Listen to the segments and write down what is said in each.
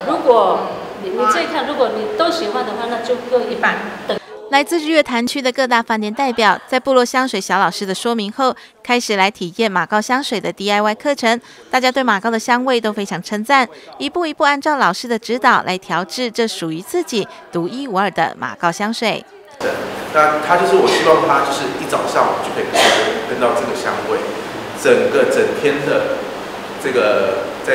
如果你这一看，如果你都喜欢的话，那就各一半。来自日月潭区的各大饭店代表，在部落香水小老师的说明后，开始来体验马告香水的 DIY 课程。大家对马告的香味都非常称赞，一步一步按照老师的指导来调制这属于自己独一无二的马告香水。那它就是我希望它就是一早上就可以闻到这个香味，整天的这个在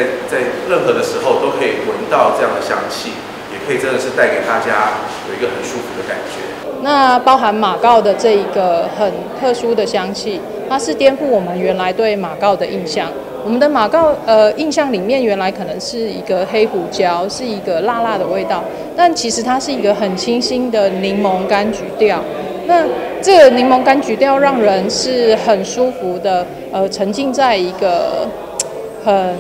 任何的时候都可以闻到这样的香气，也可以真的是带给大家有一个很舒服的感觉。那包含马告的这一个很特殊的香气，它是颠覆我们原来对马告的印象。我们的马告印象里面原来可能是一个黑胡椒，是一个辣辣的味道，但其实它是一个很清新的柠檬柑橘调。那这个柠檬柑橘调让人是很舒服的，沉浸在一个很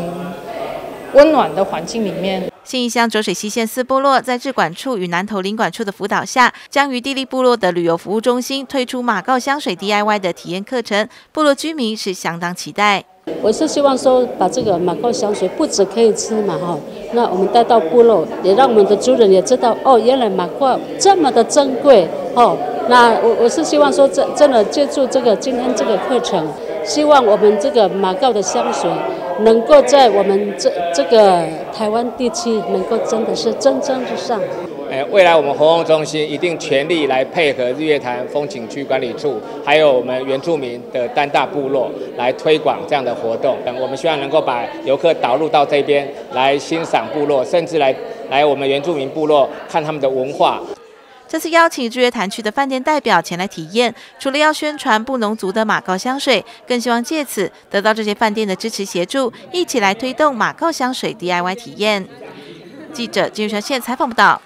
温暖的环境里面。信义乡浊水溪县4部落在治管处与南投领管处的辅导下，将于地利部落的旅游服务中心推出马告香水 DIY 的体验课程，部落居民是相当期待。我是希望说，把这个马告香水不只可以吃嘛哈，那我们带到部落，也让我们的族人也知道哦，原来马告这么的珍贵哦。那我是希望说，真的借助今天这个课程，希望我们这个马告的香水能够在我们这个台湾地区能够真的是蒸蒸日上。未来我们活动中心一定全力来配合日月潭风景区管理处，还有我们原住民的丹大部落来推广这样的活动。我们希望能够把游客导入到这边来欣赏部落，甚至来我们原住民部落看他们的文化。这次邀请日月潭区的饭店代表前来体验，除了要宣传布农族的马告香水，更希望借此得到这些饭店的支持协助，一起来推动马告香水 DIY 体验。记者金玉传线采访报道。